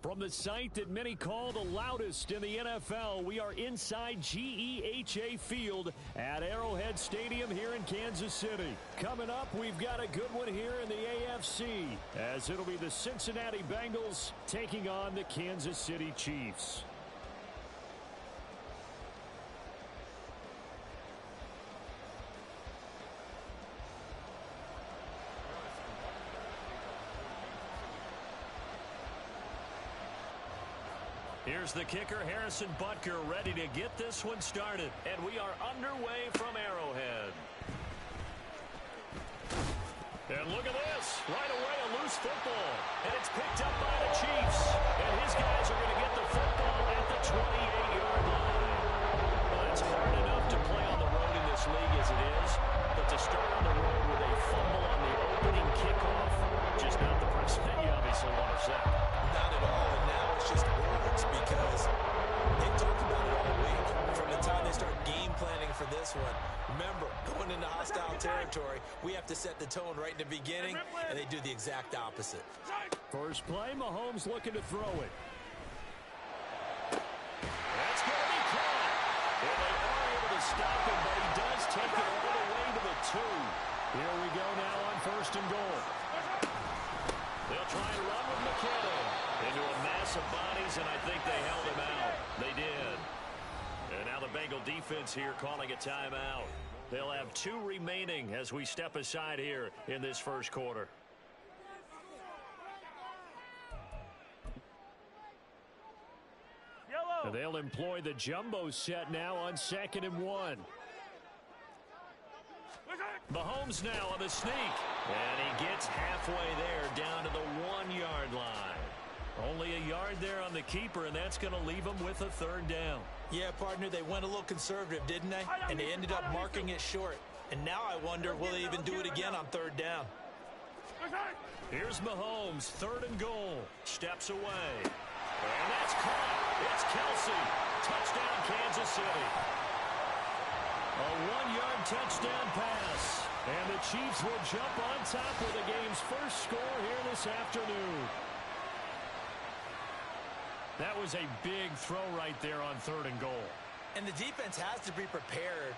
From the site that many call the loudest in the NFL, we are inside GEHA Field at Arrowhead Stadium here in Kansas City. Coming up, we've got a good one here in the AFC, as it'll be the Cincinnati Bengals taking on the Kansas City Chiefs. Here's the kicker, Harrison Butker, ready to get this one started. And we are underway from Arrowhead. And look at this. Right away, a loose football. And it's picked up by the Chiefs. And his guys are going to get the football at the 28-yard line. Well, it's hard enough to play on the road in this league as it is. But to start on the road with a fumble on the opening kickoff, just not the precedent you obviously want to set. Not at all, and now it's just words because they talked about it all week. From the time they start game planning for this one, remember, going into hostile territory, we have to set the tone right in the beginning, and they do the exact opposite. First play, Mahomes looking to throw it. That's going to be caught. And they are able to stop him, but he does take it all the way to the 2. Here we go now on 1st and goal. They'll try and run with McKinnon into a mass of bodies, and I think they held him out. They did. And now the Bengal defense here calling a timeout. They'll have 2 remaining as we step aside here in this first quarter. And they'll employ the jumbo set now on 2nd and 1. Mahomes now on the sneak. And he gets halfway there down to the 1-yard line. Only a yard there on the keeper, and that's going to leave him with a 3rd down. Yeah, partner, they went a little conservative, didn't they? And they ended up marking it short. And now I wonder, will they even do it again on 3rd down? Here's Mahomes, 3rd and goal. Steps away. And that's caught. It's Kelsey. Touchdown, Kansas City. A 1-yard touchdown pass. And the Chiefs will jump on top with the game's first score here this afternoon. That was a big throw right there on 3rd and goal. And the defense has to be prepared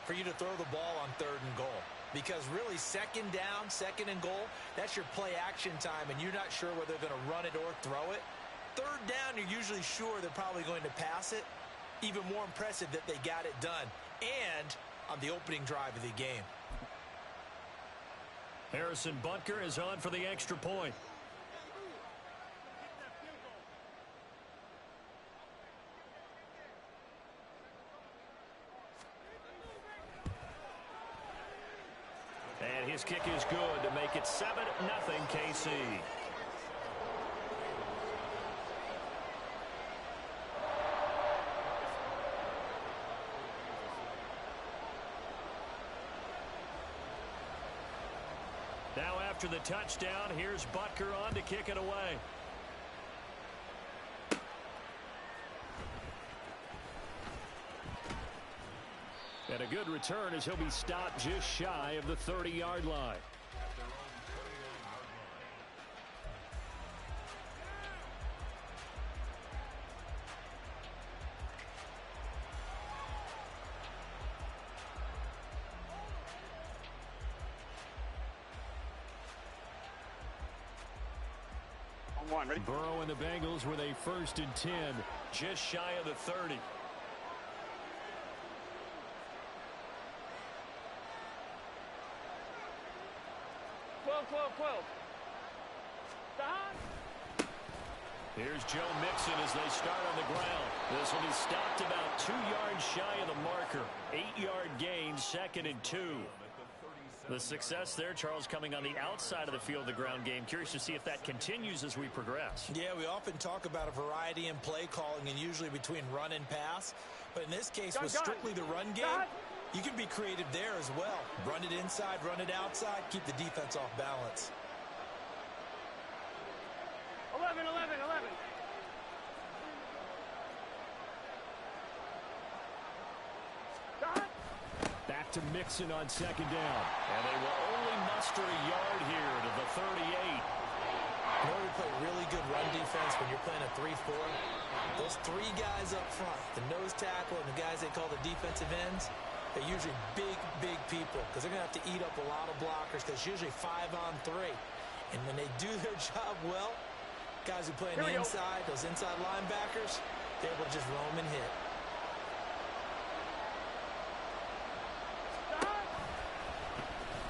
for you to throw the ball on 3rd and goal. Because really, 2nd down, 2nd and goal, that's your play action time, and you're not sure whether they're going to run it or throw it. 3rd down, you're usually sure they're probably going to pass it. Even more impressive that they got it done. And on the opening drive of the game. Harrison Butker is on for the extra point. And his kick is good to make it 7-0 KC. Now after the touchdown, here's Butker on to kick it away. And a good return as he'll be stopped just shy of the 30-yard line. Burrow and the Bengals with a 1st and 10, just shy of the 30. Here's Joe Mixon as they start on the ground. This will be stopped about 2 yards shy of the marker. 8-yard gain, 2nd and 2. The success there, Charles, coming on the outside of the field of the ground game. Curious to see if that continues as we progress. Yeah, we often talk about a variety in play calling and usually between run and pass. But in this case, with strictly the run game, you can be creative there as well. Run it inside, run it outside, keep the defense off balance. 11. Back to Mixon on 2nd down. And they will only muster a yard here to the 38. 3rd play really good run defense when you're playing a 3-4, those three guys up front, the nose tackle and the guys they call the defensive ends, they're usually big, big people because they're going to have to eat up a lot of blockers because it's usually 5-on-3. And when they do their job well, guys who play on the inside, those inside linebackers, they're able to just roam and hit.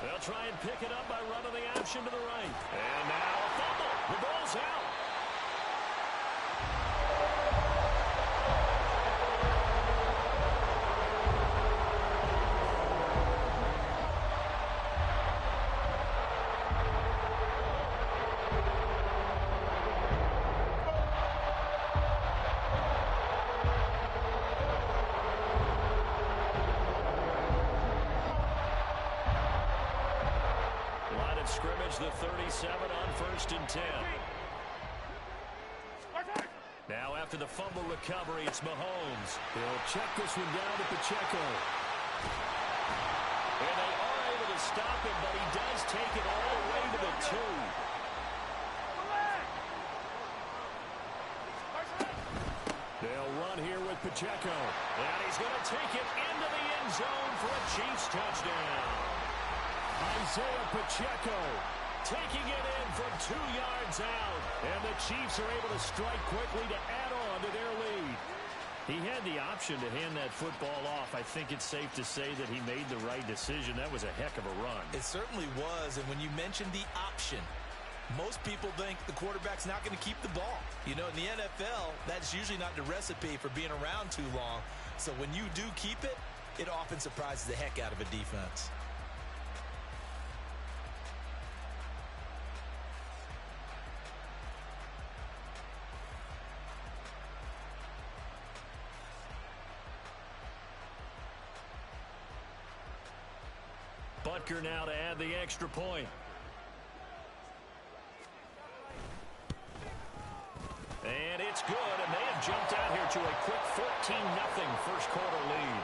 They'll try and pick it up by running the option to the right. And now a fumble. The ball's out. Scrimmage the 37 on 1st and 10. Now after the fumble recovery, it's Mahomes. He'll check this one down to Pacheco. And they are able to stop him, but he does take it all the way to the 2. They'll run here with Pacheco. And he's going to take it into the end zone for a Chiefs touchdown. Isaiah Pacheco taking it in from 2 yards out. And the Chiefs are able to strike quickly to add on to their lead. He had the option to hand that football off. I think it's safe to say that he made the right decision. That was a heck of a run. It certainly was. And when you mentioned the option, most people think the quarterback's not going to keep the ball. You know, in the NFL, that's usually not the recipe for being around too long. So when you do keep it, it often surprises the heck out of a defense. Butker now to add the extra point. And it's good, and they have jumped out here to a quick 14-0 first quarter lead.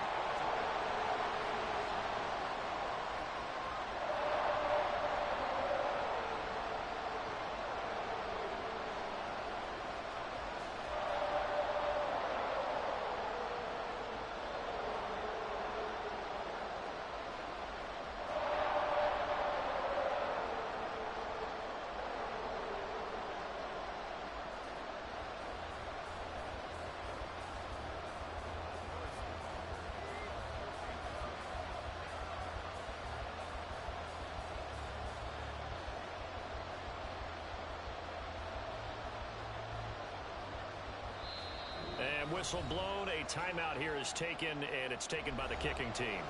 And whistle blown. A timeout here is taken, and it's taken by the kicking team.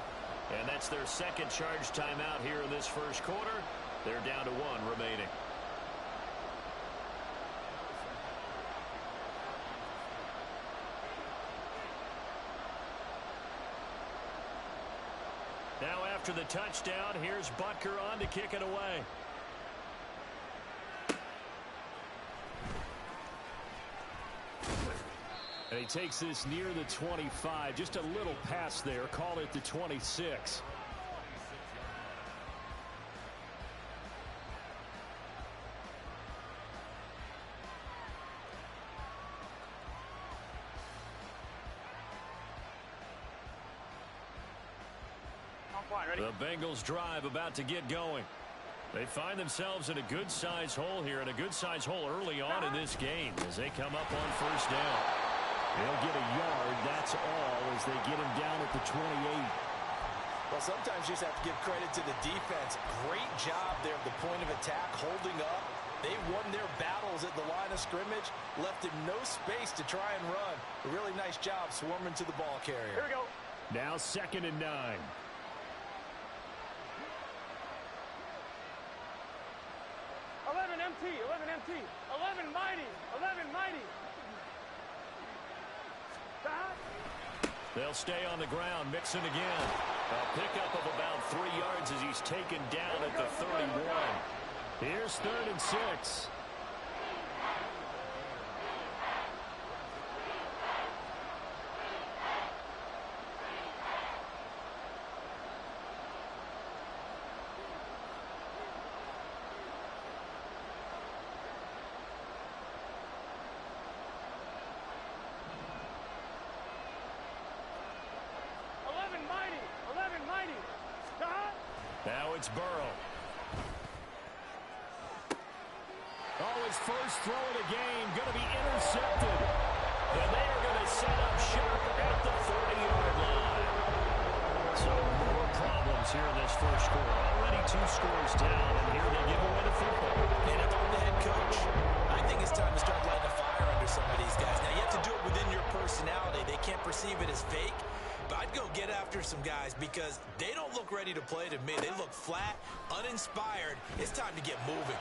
And that's their second charge timeout here in this first quarter. They're down to 1 remaining. Now after the touchdown, here's Butker on to kick it away. And he takes this near the 25. Just a little pass there. Call it the 26. The Bengals drive about to get going. They find themselves in a good-sized hole here, and a good-sized hole early on in this game as they come up on first down. They'll get a yard, that's all, as they get him down at the 28. Well, sometimes you just have to give credit to the defense. Great job there at the point of attack, holding up. They won their battles at the line of scrimmage, left him no space to try and run. A really nice job swarming to the ball carrier. Here we go. Now 2nd and 9. 11 MT, 11 MT, 11 mighty, 11 mighty. They'll stay on the ground, Mixon again. A pickup of about 3 yards as he's taken down at the 31. Here's 3rd and 6. it's Burrow. Oh, his first throw of the game going to be intercepted. And they are going to set up shop at the 40-yard line. So more problems here in this first quarter. Already 2 scores down, and here they give away the football. And if I'm the head coach, I think it's time to start lighting a fire under some of these guys. Now, you have to do it within your personality. They can't perceive it as fake. But I'd go get after some guys because they don't look ready to play to me. They look flat, uninspired. It's time to get moving.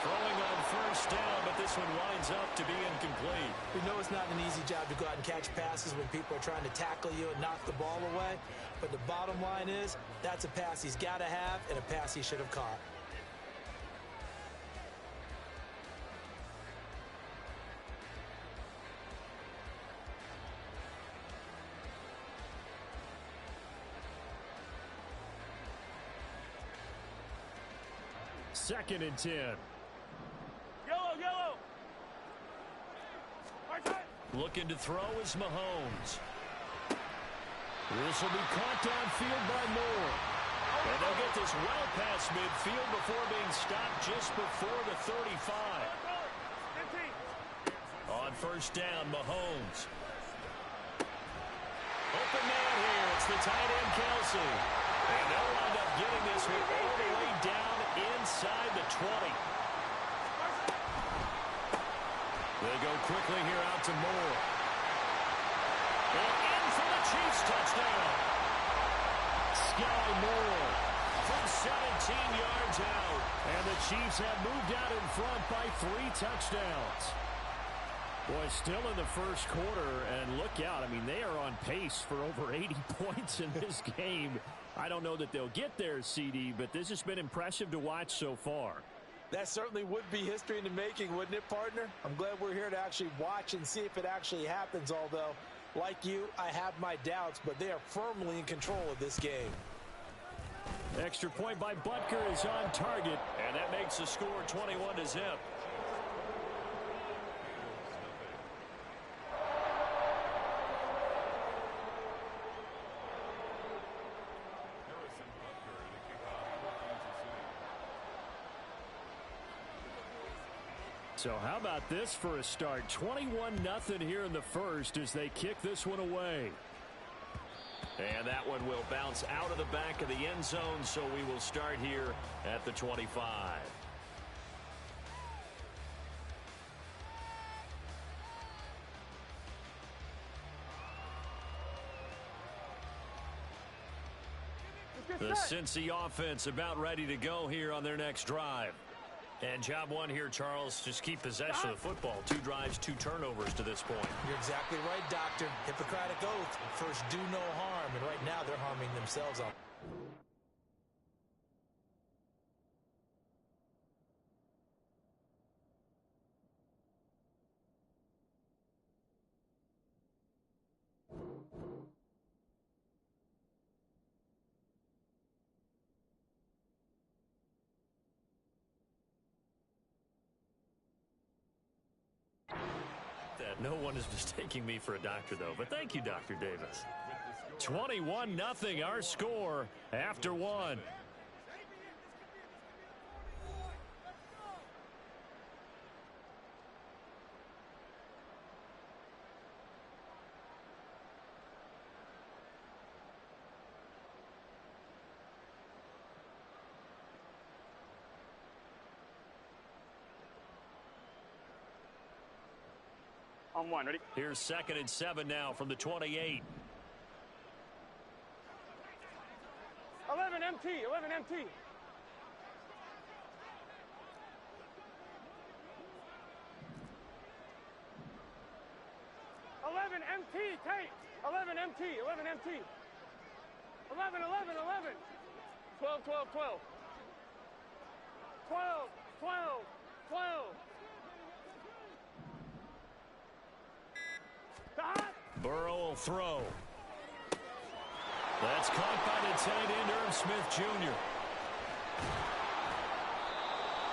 Throwing on first down, but this one winds up to be incomplete. We know it's not an easy job to go out and catch passes when people are trying to tackle you and knock the ball away. But the bottom line is, that's a pass he's got to have and a pass he should have caught. Second and 10. Yellow. Looking to throw is Mahomes. This will be caught downfield by Moore. And they'll get this well past midfield before being stopped just before the 35. On first down, Mahomes. Open man here. It's the tight end, Kelsey. And they'll wind up getting this one all the way down inside the 20. They go quickly here out to Moore. And in for the Chiefs touchdown. Sky Moore from 17 yards out. And the Chiefs have moved out in front by 3 touchdowns. Boy, still in the first quarter, and look out. I mean, they are on pace for over 80 points in this game. I don't know that they'll get there, CD, but this has been impressive to watch so far. That certainly would be history in the making, wouldn't it, partner? I'm glad we're here to actually watch and see if it actually happens, although, like you, I have my doubts, but they are firmly in control of this game. Extra point by Butker is on target, and that makes the score 21-0. So how about this for a start? 21-0 here in the first as they kick this one away. And that one will bounce out of the back of the end zone, so we will start here at the 25. The Cincy offense about ready to go here on their next drive. And job one here, Charles, just keep possession of the football. 2 drives, 2 turnovers to this point. You're exactly right, Doctor. Hippocratic oath. First, do no harm. And right now, they're harming themselves on. No one is mistaking me for a doctor, though. But thank you, Dr. Davis. 21-0, our score after 1. On 1, ready? Here's 2nd and 7 now from the 28. 11 MT. 11 MT. Tape. 11 MT. 11 MT. 11. 12. 12. Burrow will throw. That's caught by the tight end, Irv Smith Jr.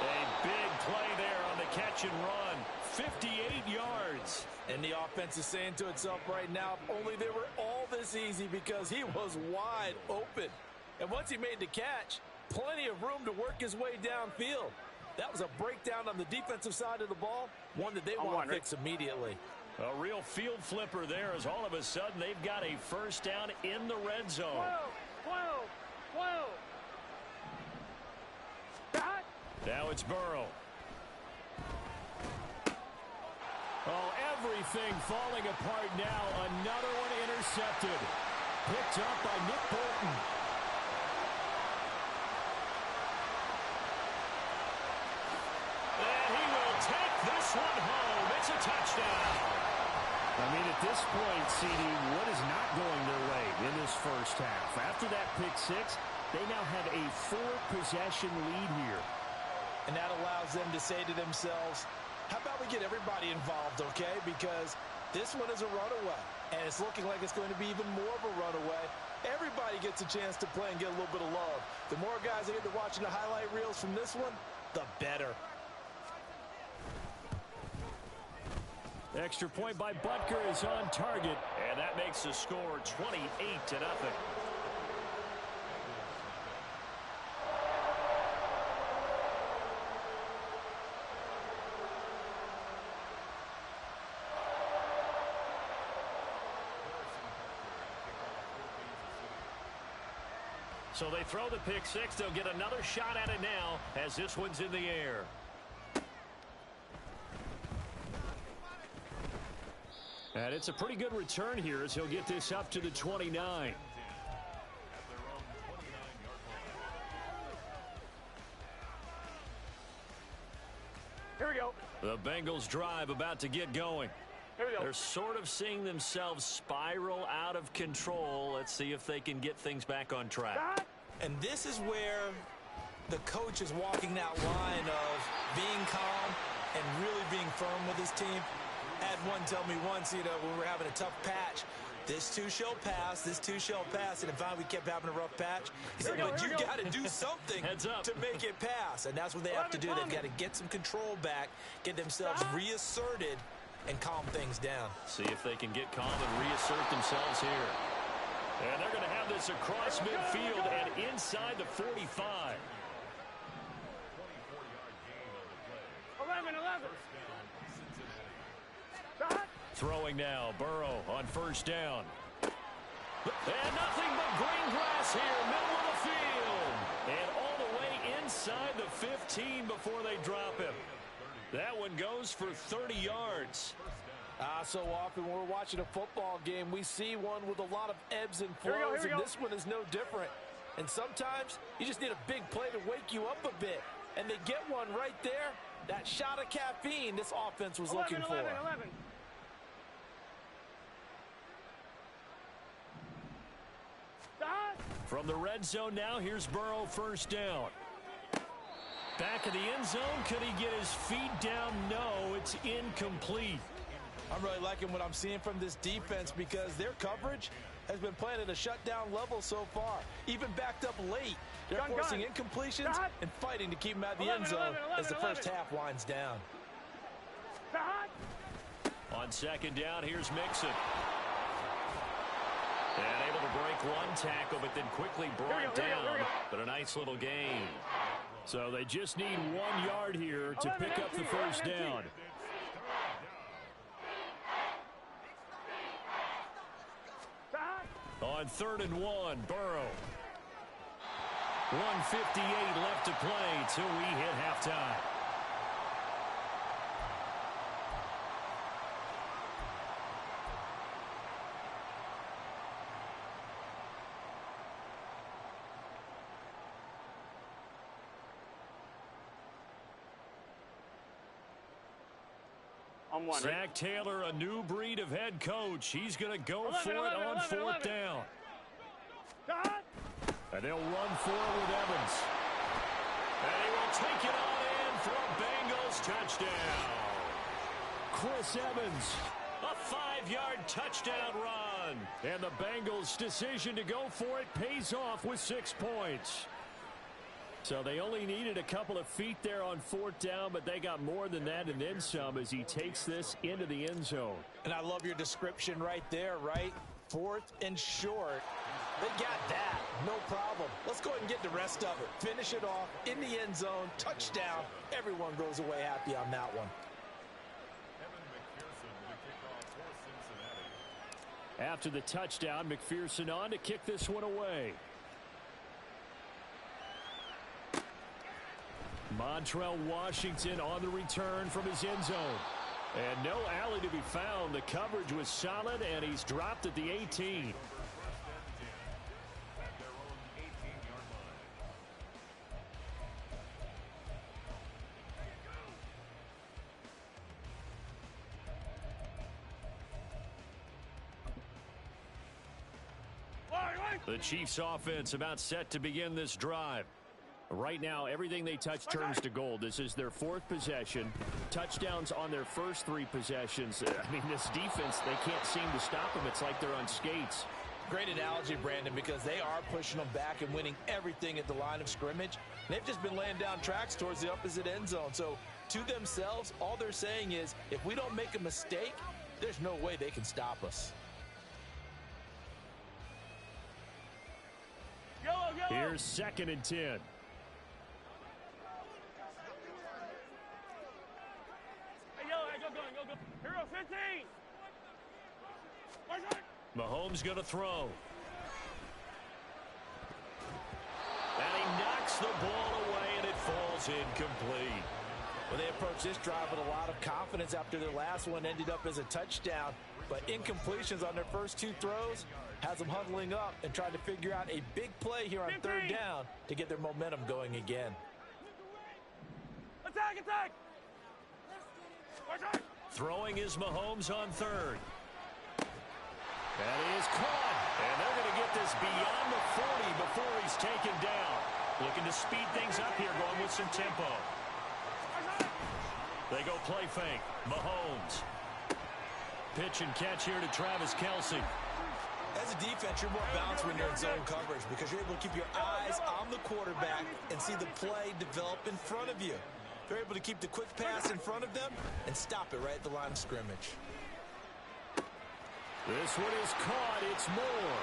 A big play there on the catch and run. 58 yards. And the offense is saying to itself right now, only they were all this easy because he was wide open. And once he made the catch, plenty of room to work his way downfield. That was a breakdown on the defensive side of the ball, one that they want to fix immediately. A real field flipper there as all of a sudden they've got a first down in the red zone. 12. Now it's Burrow. Oh, everything falling apart now. Another one intercepted. Picked up by Nick Bolton. And he will take this one home. It's a touchdown. I mean, at this point, CD, what is not going their way in this first half? After that pick six, they now have a 4-possession lead here. And that allows them to say to themselves, how about we get everybody involved, okay? Because this one is a runaway, and it's looking like it's going to be even more of a runaway. Everybody gets a chance to play and get a little bit of love. The more guys that get to watching the highlight reels from this one, the better. Extra point by Butker is on target, and that makes the score 28-0. So they throw the pick six. They'll get another shot at it now as this one's in the air. And it's a pretty good return here as he'll get this up to the 29. Here we go. The Bengals drive about to get going. Here we go. They're sort of seeing themselves spiral out of control. Let's see if they can get things back on track. And this is where the coach is walking that line of being calm and really being firm with his team. I had one tell me once, when we were having a tough patch, this too shall pass, this too shall pass. And if we kept having a rough patch, he said, but you got to do something to make it pass. And that's what they have to do. They've got to get some control back, get themselves reasserted, and calm things down. See if they can get calm and reassert themselves here. And they're going to have this across midfield and inside the 45. 11. Throwing now, Burrow on first down. And nothing but green grass here, middle of the field. And all the way inside the 15 before they drop him. That one goes for 30 yards. So often when we're watching a football game, we see one with a lot of ebbs and flows, and this one is no different. And sometimes you just need a big play to wake you up a bit. And they get one right there. That shot of caffeine this offense was looking for. 11. From the red zone now, here's Burrow first down. Back of the end zone, could he get his feet down? No, it's incomplete. I'm really liking what I'm seeing from this defense because their coverage has been playing at a shutdown level so far. Even backed up late. They're forcing incompletions and fighting to keep them out of the end zone as the first half winds down. On second down, here's Mixon. And able to break one tackle, but then quickly brought down. But a nice little gain. So they just need 1 yard here to pick up the first down. On 3rd and 1, Burrow. 1:58 left to play till we hit halftime. On one. Zach Taylor, a new breed of head coach. He's going to go for it on 4th down. And they'll run for it with Evans. And he will take it on in for a Bengals touchdown. Chris Evans, a 5-yard touchdown run. And the Bengals' decision to go for it pays off with 6 points. So they only needed a couple of feet there on 4th down, but they got more than that and then some as he takes this into the end zone. And I love your description right there, right? 4th and short. They got that. No problem. Let's go ahead and get the rest of it. Finish it off in the end zone. Touchdown. Everyone goes away happy on that one. After the touchdown, McPherson on to kick this one away. Montrell Washington on the return from his end zone. And no alley to be found. The coverage was solid, and he's dropped at the 18. The Chiefs offense about set to begin this drive. Right now, everything they touch turns to gold. This is their fourth possession. Touchdowns on their first three possessions. I mean, this defense, they can't seem to stop them. It's like they're on skates. Great analogy, Brandon, because they are pushing them back and winning everything at the line of scrimmage. They've just been laying down tracks towards the opposite end zone. So, to themselves, all they're saying is, if we don't make a mistake, there's no way they can stop us. Here's 2nd and 10. Go. Hero 15. Mahomes going to throw. And he knocks the ball away, and it falls incomplete. Well, they approached this drive with a lot of confidence after their last one ended up as a touchdown. But incompletions on their first two throws has them huddling up and trying to figure out a big play here on 3rd down to get their momentum going again. Attack! Throwing is Mahomes on 3rd. That is caught. And they're going to get this beyond the 40 before he's taken down. Looking to speed things up here, going with some tempo. They go play fake. Mahomes. Pitch and catch here to Travis Kelce. As a defense, you're more balanced when you're in zone coverage because you're able to keep your eyes on the quarterback and see the play develop in front of you. They're able to keep the quick pass in front of them and stop it right at the line of scrimmage. This one is caught. It's Moore.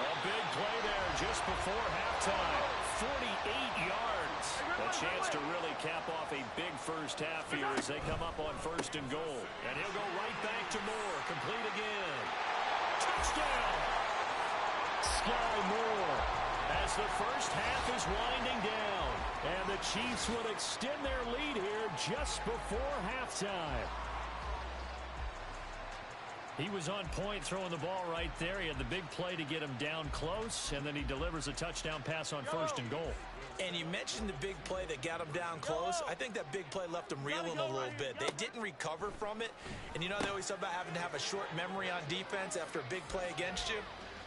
A big play there just before halftime. 48 yards. A chance to really cap off a big first half here as they come up on 1st and goal. And he'll go right back to Moore. Complete again. Touchdown! Sky Moore as the first half is winding down. And the Chiefs will extend their lead here just before halftime. He was on point throwing the ball right there. He had the big play to get him down close, and then he delivers a touchdown pass on 1st and goal. And you mentioned the big play that got him down close. I think that big play left him reeling a little bit. They didn't recover from it. And you know they always talk about having to have a short memory on defense after a big play against you.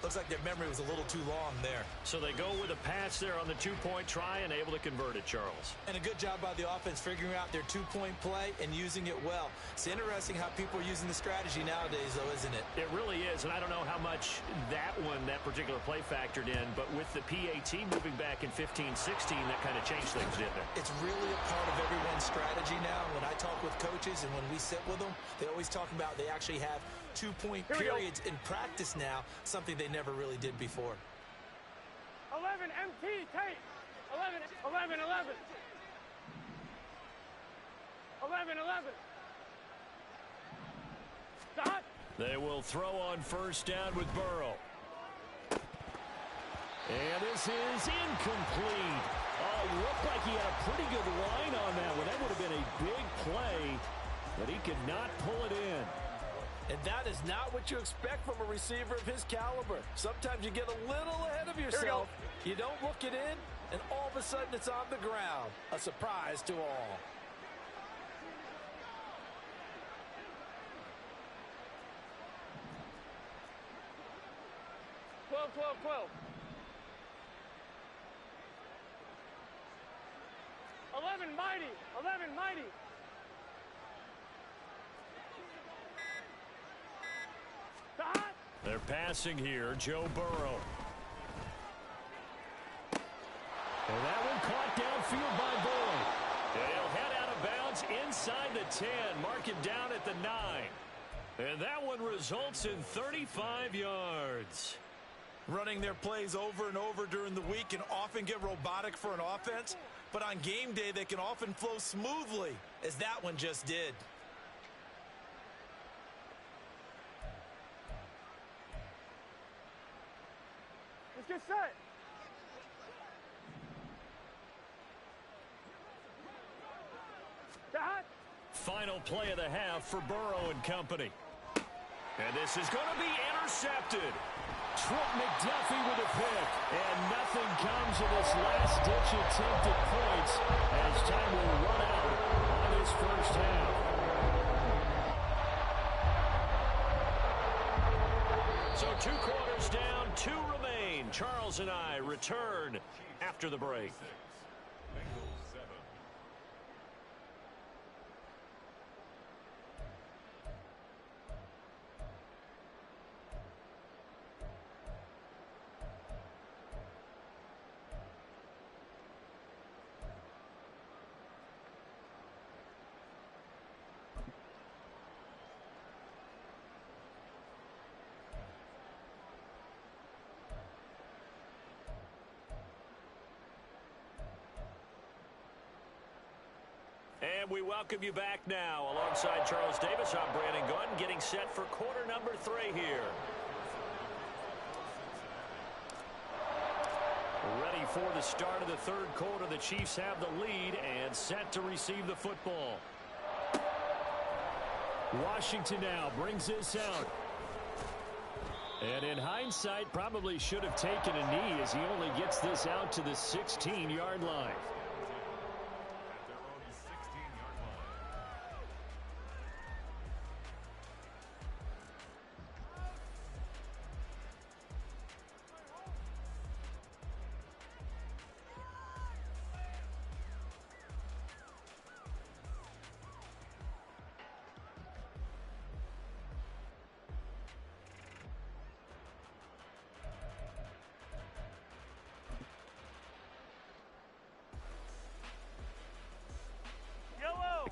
Looks like their memory was a little too long there. So they go with a pass there on the two-point try and able to convert it, Charles. And a good job by the offense figuring out their two-point play and using it well. It's interesting how people are using the strategy nowadays, though, isn't it? It really is, and I don't know how much that particular play factored in, but with the PAT moving back in 15-16, that kind of changed things, didn't it? It's really a part of everyone's strategy now. When I talk with coaches and when we sit with them, they always talk about they actually have two-point periods in practice now, something they never really did before. 11 MT tape. 11. 11. Stop. They will throw on 1st down with Burrow. And this is incomplete. Oh, looked like he had a pretty good line on that one. That would have been a big play, but he could not pull it in. And that is not what you expect from a receiver of his caliber. Sometimes you get a little ahead of yourself. You don't look it in, and all of a sudden it's on the ground. A surprise to all. Twelve. 11 mighty. They're passing here, Joe Burrow. And that one caught downfield by Boyd. And he'll head out of bounds inside the 10, mark it down at the 9. And that one results in 35 yards. running their plays over and over during the week can often get robotic for an offense, but on game day they can often flow smoothly, as that one just did. Let's get set. That. Final play of the half for Burrow and company. And this is going to be intercepted. Trent McDuffie with a pick. And nothing comes of this last-ditch attempt at points as time will run out on this first half. So 2 quarters down, 2 remain. Charles and I return after the break. And we welcome you back now. Alongside Charles Davis, I'm Brandon Gunn, getting set for quarter number 3 here. Ready for the start of the 3rd quarter. The Chiefs have the lead and set to receive the football. Washington now brings this out. And in hindsight, probably should have taken a knee as he only gets this out to the 16-yard line.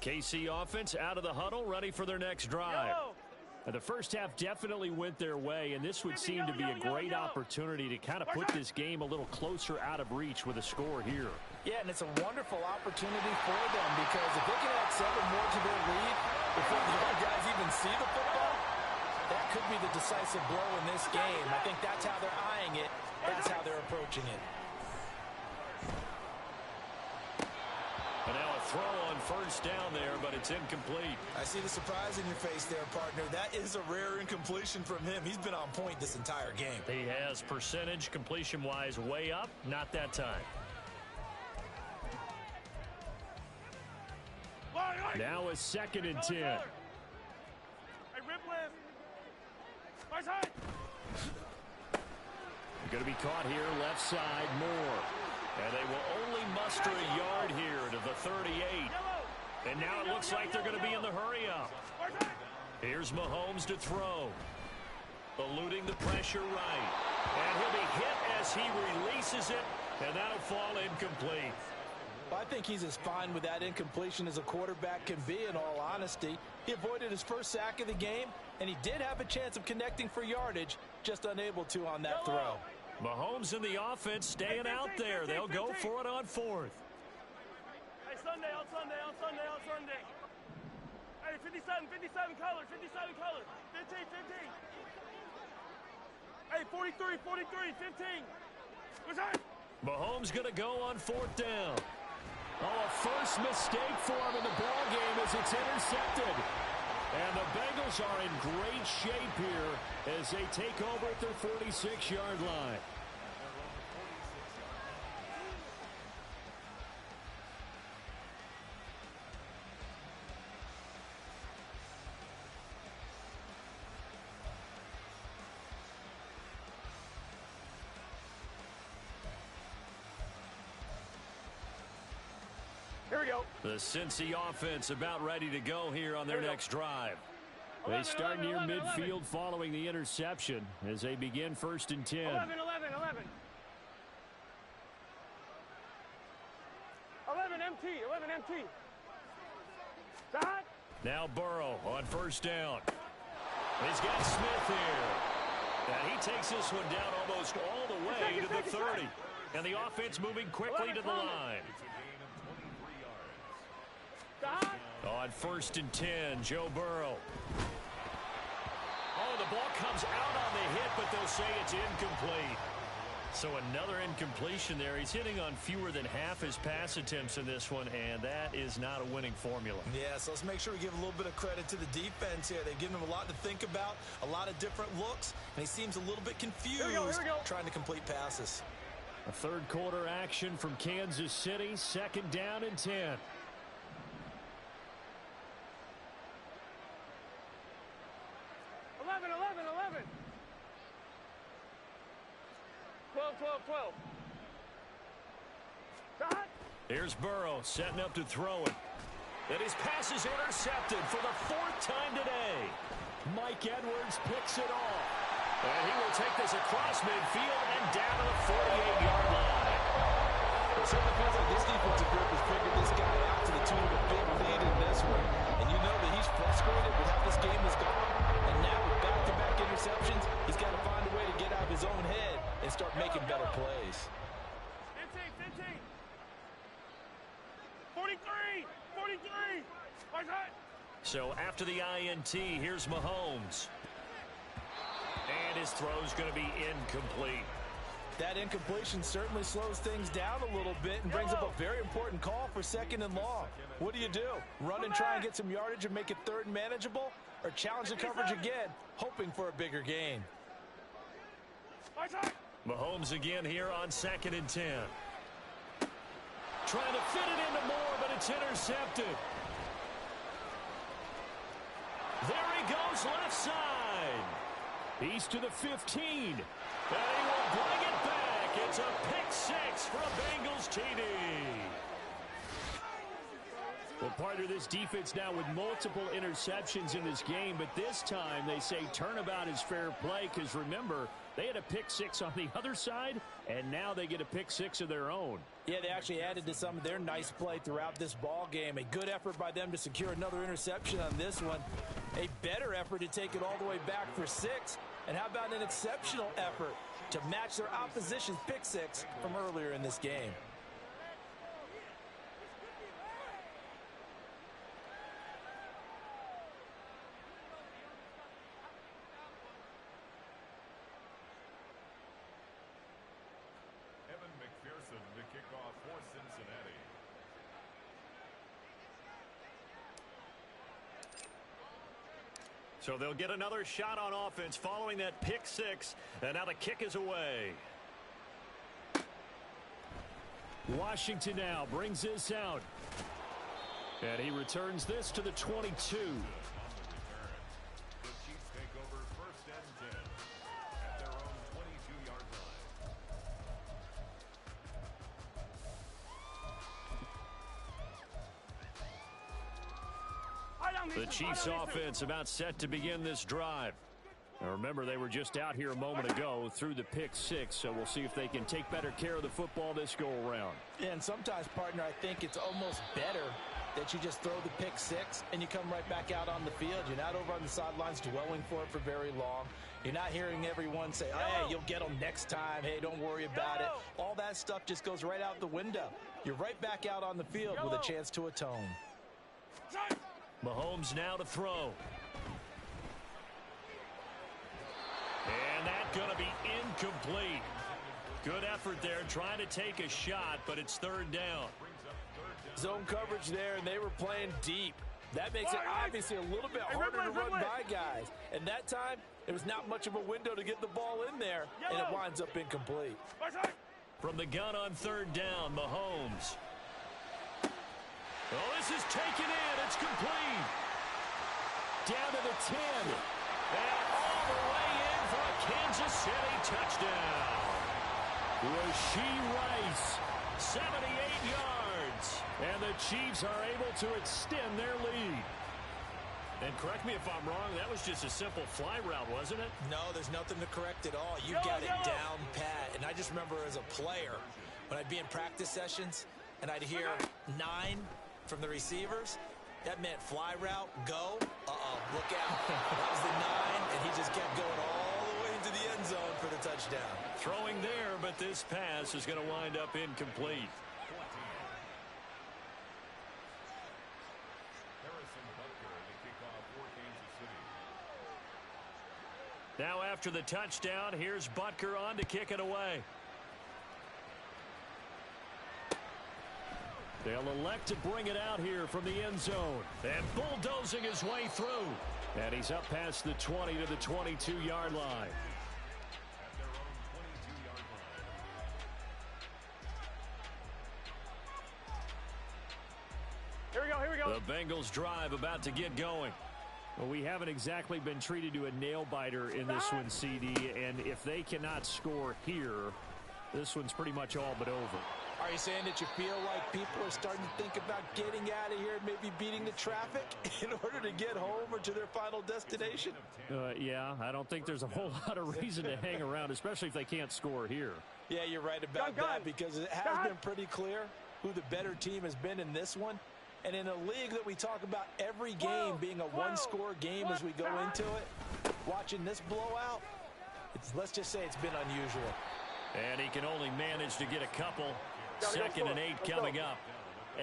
KC offense out of the huddle, ready for their next drive. The first half definitely went their way, and this would seem to be a great opportunity to kind of put this game a little closer out of reach with a score here. Yeah, and it's a wonderful opportunity for them because if they can add 7 more to their lead before the other guys even see the football, that could be the decisive blow in this game. I think that's how they're eyeing it. That's how they're approaching it. And now a throw on first down there, but it's incomplete. I see the surprise in your face there, partner. That is a rare incompletion from him. He's been on point this entire game. He has percentage completion-wise way up, not that time. Now a 2nd and 10. Hey, rip lift. Right side. Going to be caught here, left side, Moore. And they will only muster a yard here to the 38. And now it looks like they're going to be in the hurry-up. Here's Mahomes to throw. Eluding the pressure right. And he'll be hit as he releases it, and that'll fall incomplete. Well, I think he's as fine with that incompletion as a quarterback can be, in all honesty. He avoided his first sack of the game, and he did have a chance of connecting for yardage, just unable to on that throw. Mahomes and the offense staying out there. They'll go for it on 4th. Hey, Sunday, on Sunday, on Sunday, on Sunday. Hey, 57 colors, 57 colors. 15. Hey, 43, 15. What's that? Mahomes going to go on 4th down. Oh, a first mistake for him in the ball game as it's intercepted. And the Bengals are in great shape here as they take over at their 46-yard line. Here we go. The Cincy offense about ready to go here on their next drive. They start near midfield following the interception as they begin 1st and 10. 11. 11 MT. That. Now Burrow on 1st down. He's got Smith here. And he takes this one down almost all the way to the 30. And the offense moving quickly to the line. On 1st and 10, Joe Burrow. Oh, the ball comes out on the hit, but they'll say it's incomplete. So another incompletion there. He's hitting on fewer than half his pass attempts in this one, and that is not a winning formula. Yeah, so let's make sure we give a little bit of credit to the defense here. They've given him a lot to think about, a lot of different looks, and he seems a little bit confused trying to complete passes. A third quarter action from Kansas City, 2nd down and 10. 12. Here's Burrow setting up to throw it. And his pass is intercepted for the 4th time today. Mike Edwards picks it off. And he will take this across midfield and down to the 48-yard line. It certainly feels like this defensive group has figured this guy out to the tune of a big lead in this one. And you know that he's frustrated with how this game has gone. And now with back-to-back interceptions, he's got to find a way to get out of his own head and start making better plays. 15. 43. So after the INT, here's Mahomes. And his throw's going to be incomplete. That incompletion certainly slows things down a little bit and brings up a very important call for 2nd and long. What do you do? Run and try and get some yardage and make it 3rd and manageable? Or challenge the coverage again, hoping for a bigger gain? Mahomes again here on 2nd and 10. Trying to fit it into Moore, but it's intercepted. There he goes, left side. He's to the 15. And he will bring it back. It's a pick 6 for a Bengals TD. Well, partner, this defense now with multiple interceptions in this game, but this time they say turnabout is fair play because, remember, they had a pick 6 on the other side, and now they get a pick 6 of their own. Yeah, they actually added to some of their nice play throughout this ball game. A good effort by them to secure another interception on this one. A better effort to take it all the way back for 6. And how about an exceptional effort to match their opposition's pick 6 from earlier in this game? The kickoff for Cincinnati. So they'll get another shot on offense following that pick 6, and now the kick is away. Washington now brings this out, and he returns this to the 22. The Chiefs take over 1st and 10 at their own 22-yard line. The Chiefs offense about set to begin this drive. Now remember, they were just out here a moment ago through the pick 6, so we'll see if they can take better care of the football this go-around. Yeah, and sometimes, partner, I think it's almost better that you just throw the pick 6 and you come right back out on the field. You're not over on the sidelines dwelling for it for very long. You're not hearing everyone say, oh, hey, you'll get them next time. Hey, don't worry about it. All that stuff just goes right out the window. You're right back out on the field with a chance to atone. Mahomes now to throw. And that's going to be incomplete. Good effort there trying to take a shot, but it's 3rd down. Zone coverage there, and they were playing deep. That makes it obviously a little bit harder to run by guys. And that time, there was not much of a window to get the ball in there, and it winds up incomplete. From the gun on 3rd down, Mahomes. Oh, this is taken in. It's complete. Down to the 10. And all the way in for a Kansas City touchdown. Rashee Rice, 78 yards. And the Chiefs are able to extend their lead. And correct me if I'm wrong, that was just a simple fly route, wasn't it? No, there's nothing to correct at all. You got it down pat. And I just remember as a player, when I'd be in practice sessions, and I'd hear 9 from the receivers, that meant fly route, go, look out. That was the 9, and he just kept going all the way into the end touchdown. Throwing there, but this pass is going to wind up incomplete. Now after the touchdown, here's Butker on to kick it away. They'll elect to bring it out here from the end zone. And bulldozing his way through. And he's up past the 20 to the 22-yard line. Here we go, here we go. The Bengals drive about to get going. Well, we haven't exactly been treated to a nail-biter in this one, CD. And if they cannot score here, this one's pretty much all but over. Are you saying that you feel like people are starting to think about getting out of here and maybe beating the traffic in order to get home or to their final destination? Yeah, I don't think there's a whole lot of reason to hang around, especially if they can't score here. Yeah, you're right about that because it has been pretty clear who the better team has been in this one. And in a league that we talk about every game being a one-score game as we go into it, watching this blowout, let's just say it's been unusual. And he can only manage to get a couple. 2nd and 8 coming up.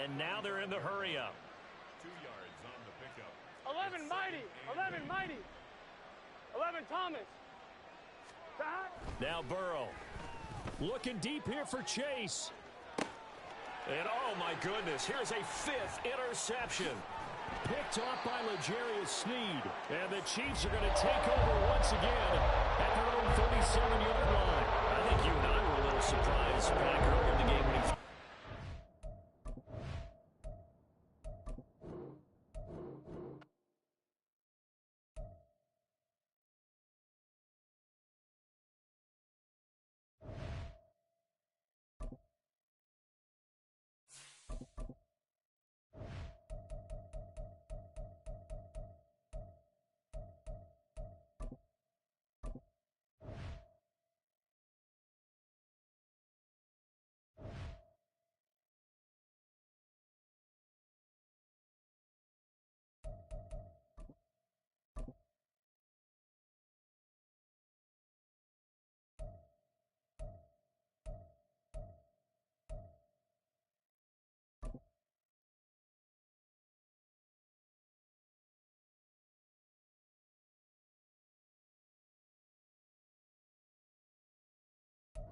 And now they're in the hurry up. 2 yards on the pickup. 11 Mighty. 11 Mighty. 11 Thomas. Now Burrow. Looking deep here for Chase. And oh my goodness, here's a 5th interception. Picked off by L'Jarius Sneed. And the Chiefs are going to take over once again at their own 37-yard line. I think you and I were a little surprised back earlier in the game when he...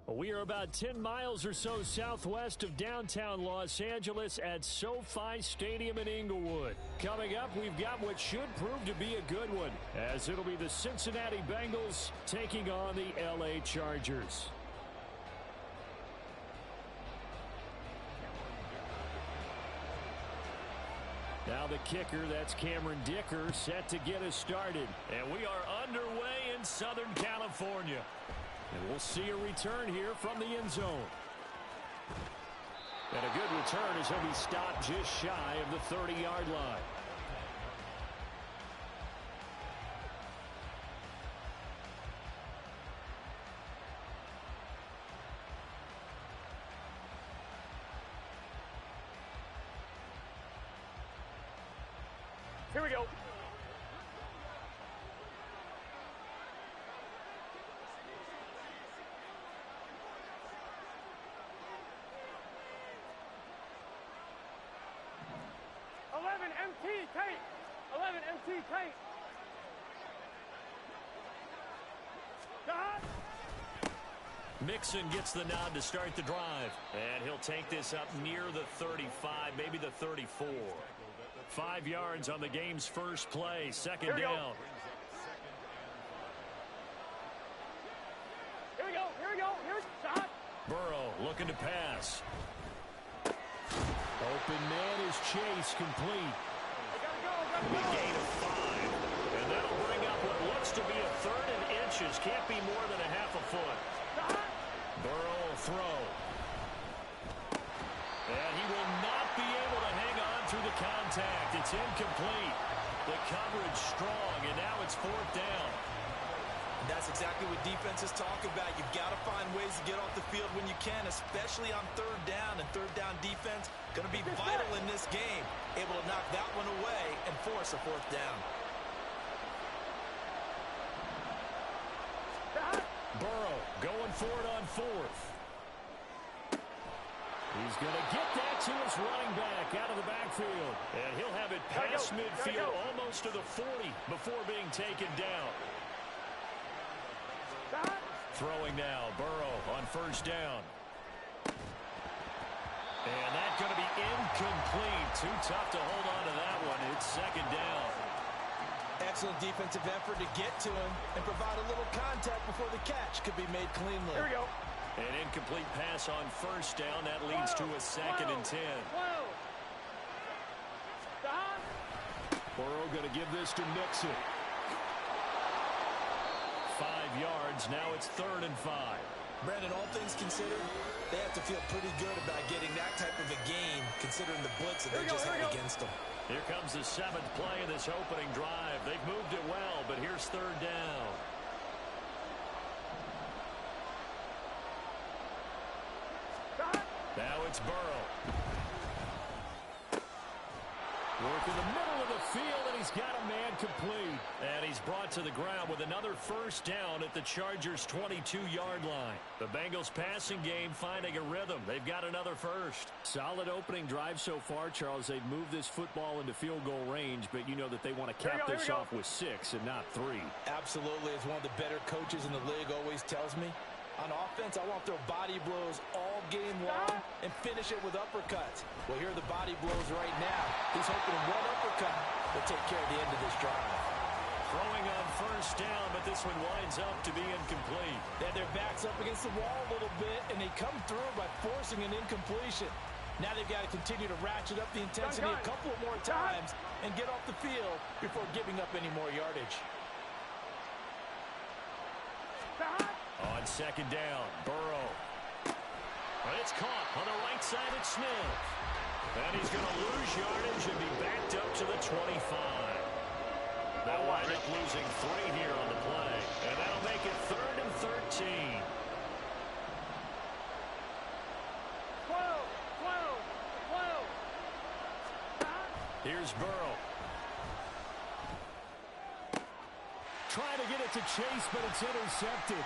We are about 10 miles or so southwest of downtown Los Angeles at SoFi Stadium in Inglewood. Coming up, we've got what should prove to be a good one, as it'll be the Cincinnati Bengals taking on the LA Chargers. Now the kicker, that's Cameron Dicker, set to get us started. And we are underway in Southern California. And we'll see a return here from the end zone. And a good return as he'll be stopped just shy of the 30-yard line. Here we go. MT Kate. 11 MT Kate. God. Mixon gets the nod to start the drive. And he'll take this up near the 35, maybe the 34. 5 yards on the game's first play. 2nd down. Here we go. Here we go. Here's the shot. Burrow looking to pass. Open man is Chase, complete. A gain of 5. And that'll bring up what looks to be a 3rd and inches. Can't be more than a half a foot. Burrow will throw. And he will not be able to hang on through the contact. It's incomplete. The coverage strong, and now it's 4th down. And that's exactly what defenses talk about. You've got to find ways to get off the field when you can, especially on 3rd down. And 3rd down defense going to be vital in this game. Able to knock that one away and force a 4th down. Burrow going for it on fourth. He's going to get that to his running back out of the backfield. And he'll have it past midfield, almost to the 40 before being taken down. Throwing now, Burrow on first down. And that's going to be incomplete. Too tough to hold on to that one. It's second down. Excellent defensive effort to get to him and provide a little contact before the catch could be made cleanly. Here we go. An incomplete pass on first down. That leads to a second and 10. Burrow going to give this to Mixon. 5 yards. Now it's 3rd and 5. Brandon, all things considered, they have to feel pretty good about getting that type of a game, considering the blitz that they just had against them. Here comes the 7th play of this opening drive. They've moved it well, but here's 3rd down. Now it's Burrow. Work in the middle of the field, and he's got a man complete. And he's brought to the ground with another first down at the Chargers' 22-yard line. The Bengals passing game finding a rhythm. They've got another first. Solid opening drive so far, Charles. They've moved this football into field goal range, but you know that they want to cap this off with 6 and not 3. Absolutely. As one of the better coaches in the league always tells me, on offense, I want to throw body blows all game long and finish it with uppercuts. Well, here are the body blows right now. He's hoping one uppercut will take care of the end of this drive. Throwing on first down, but this one winds up to be incomplete. They had their backs up against the wall a little bit, and they come through by forcing an incompletion. Now they've got to continue to ratchet up the intensity a couple more times and get off the field before giving up any more yardage. On second down, Burrow. But it's caught on the right side at Smith. And he's going to lose yardage and be backed up to the 25. They'll wind up losing 3 here on the play. And that'll make it 3rd and 13. 12. Here's Burrow. Trying to get it to Chase, but it's intercepted.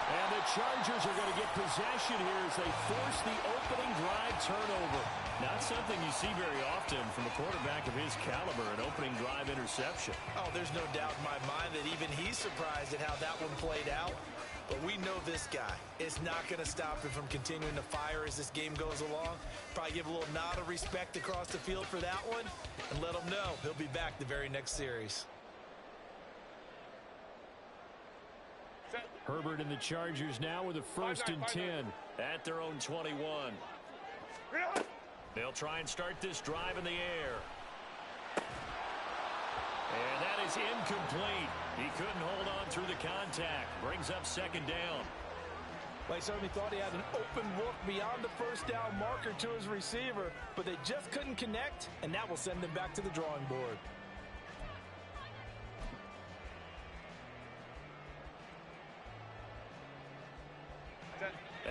And the Chargers are going to get possession here as they force the opening drive turnover. Not something you see very often from a quarterback of his caliber, an opening drive interception. Oh, there's no doubt in my mind that even he's surprised at how that one played out. But we know this guy is not going to stop him from continuing to fire as this game goes along. Probably give a little nod of respect across the field for that one and let him know he'll be back the very next series. Herbert and the Chargers now with a 1st and 10 at their own 21. They'll try and start this drive in the air. And that is incomplete. He couldn't hold on through the contact. Brings up 2nd down. Well, he certainly thought he had an open look beyond the first down marker to his receiver, but they just couldn't connect, and that will send them back to the drawing board.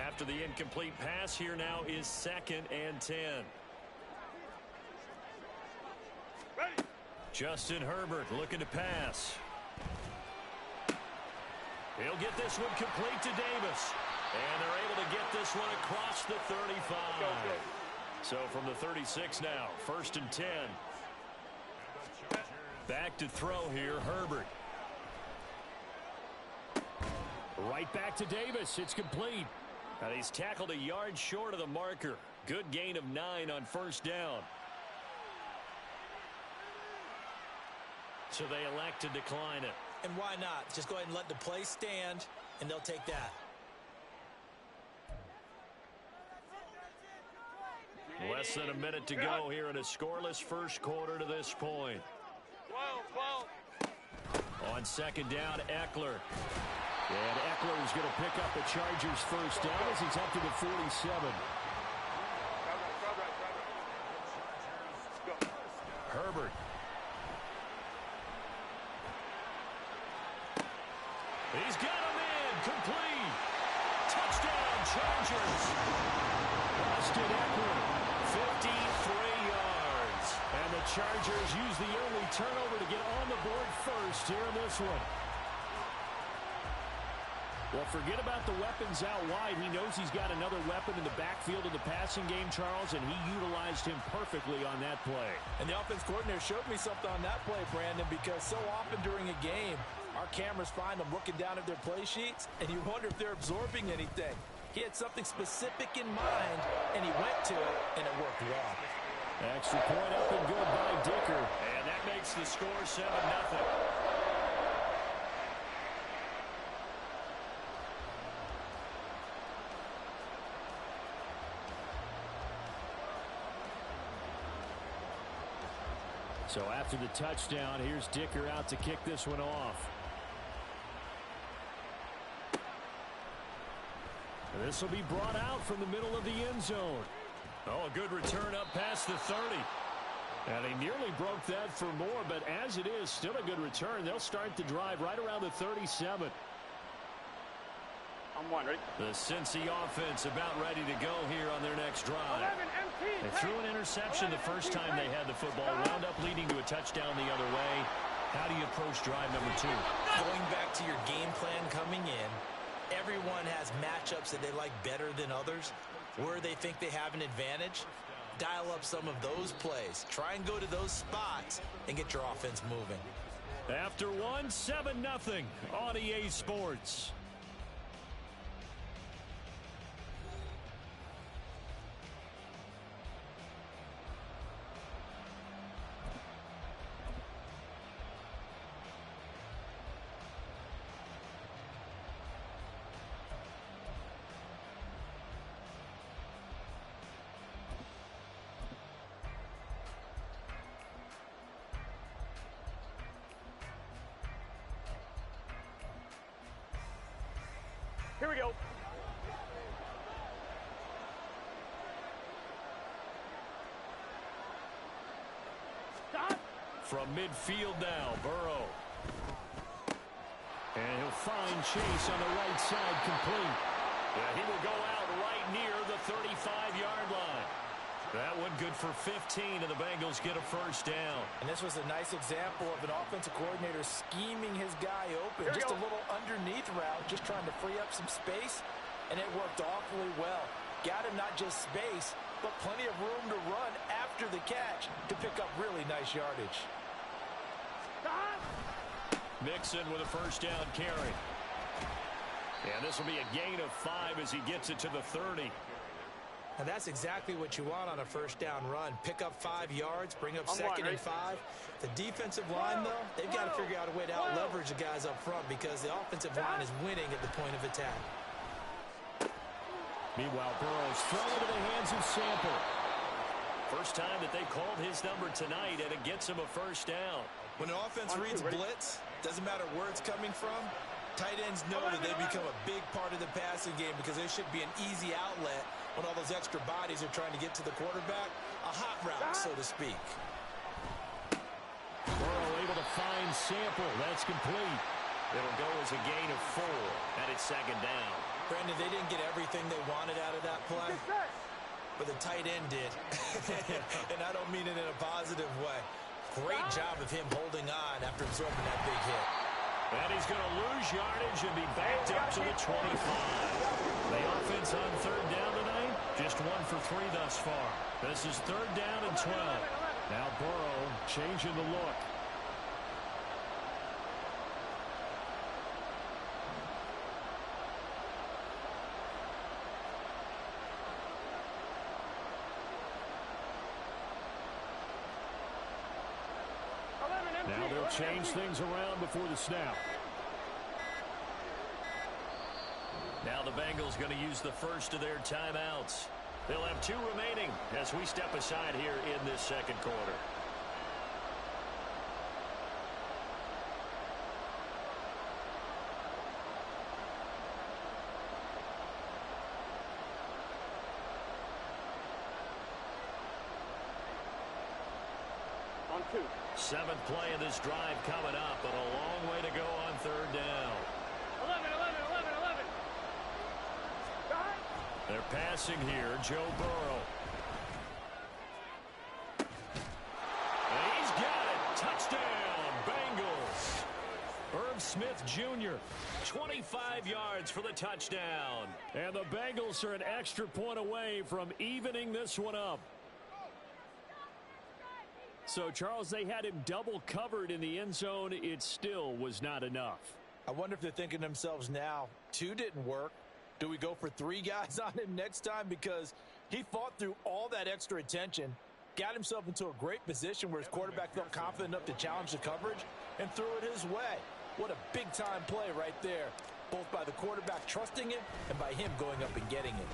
After the incomplete pass, here now is 2nd and 10. Ready. Justin Herbert looking to pass. He'll get this one complete to Davis. And they're able to get this one across the 35. So from the 36 now, 1st and 10. Back to throw here, Herbert. Right back to Davis. It's complete. And he's tackled a yard short of the marker. Good gain of 9 on 1st down. So they elect to decline it. And why not? Just go ahead and let the play stand, and they'll take that. Less than a minute to go here in a scoreless first quarter to this point. 12. On 2nd down, Eckler. And Eckler is going to pick up the Chargers' 1st down as he's up to the 47. Herbert. He's got him in. Complete. Touchdown, Chargers. Austin Eckler, 53 yards. And the Chargers use the early turnover to get on the board first here in this one. Well, forget about the weapons out wide. He knows he's got another weapon in the backfield of the passing game, Charles, and he utilized him perfectly on that play. And the offense coordinator showed me something on that play, Brandon, because so often during a game, our cameras find them looking down at their play sheets, and you wonder if they're absorbing anything. He had something specific in mind, and he went to it, and it worked well. Extra point up and good by Dicker. And that makes the score 7-0. So after the touchdown, here's Dicker out to kick this one off. And this will be brought out from the middle of the end zone. Oh, a good return up past the 30. And he nearly broke that for more, but as it is, still a good return. They'll start the drive right around the 37. I'm one, ready? The Cincy offense about ready to go here on their next drive. 11, MT, They threw an interception the first time they had the football, wound up leading to a touchdown the other way. How do you approach drive number 2? Going back to your game plan coming in, everyone has matchups that they like better than others. Where they think they have an advantage, dial up some of those plays. Try and go to those spots and get your offense moving. After one, 7-0 on EA Sports. Here we go. Stop. From midfield now, Burrow. And he'll find Chase on the right side complete. Yeah, he will go out right near the 35-yard line. That one good for 15, and the Bengals get a first down. And this was a nice example of an offensive coordinator scheming his guy open. Just a little underneath route, just trying to free up some space, and it worked awfully well. Got him not just space, but plenty of room to run after the catch to pick up really nice yardage. Stop. Mixon with a first down carry. And this will be a gain of 5 as he gets it to the 30. And that's exactly what you want on a first down run. Pick up 5 yards, bring up second and 5. The defensive line, though, they've got to figure out a way to out-leverage the guys up front because the offensive line is winning at the point of attack. Meanwhile, Burrow's thrown into the hands of Sample. First time that they called his number tonight, and it gets him a first down. When an offense reads blitz, doesn't matter where it's coming from, tight ends know that they become a big part of the passing game because there should be an easy outlet when all those extra bodies are trying to get to the quarterback. A hot route, so to speak. Burrow able to find Sample. That's complete. It'll go as a gain of 4, and it's second down. Brandon, they didn't get everything they wanted out of that play, but the tight end did. And I don't mean it in a positive way. Great job of him holding on after absorbing that big hit. And he's going to lose yardage and be backed up to the 25. The offense on third down tonight, just 1 for 3 thus far. This is third down and 12. Now Burrow changing the look. Now they'll change things around before the snap. Now the Bengals going to use the first of their timeouts. They'll have 2 remaining as we step aside here in this second quarter. On 2. 7th play of this drive coming up, but a long way to go on third down. 11. They're passing here, Joe Burrow. And he's got it. Touchdown, Bengals. Irv Smith Jr., 25 yards for the touchdown. And the Bengals are an extra point away from evening this one up. So, Charles, they had him double covered in the end zone. It still was not enough. I wonder if they're thinking to themselves now, 2 didn't work. Do we go for 3 guys on him next time? Because he fought through all that extra attention, got himself into a great position where his quarterback felt confident enough to challenge the coverage and threw it his way. What a big-time play right there, both by the quarterback trusting him and by him going up and getting it.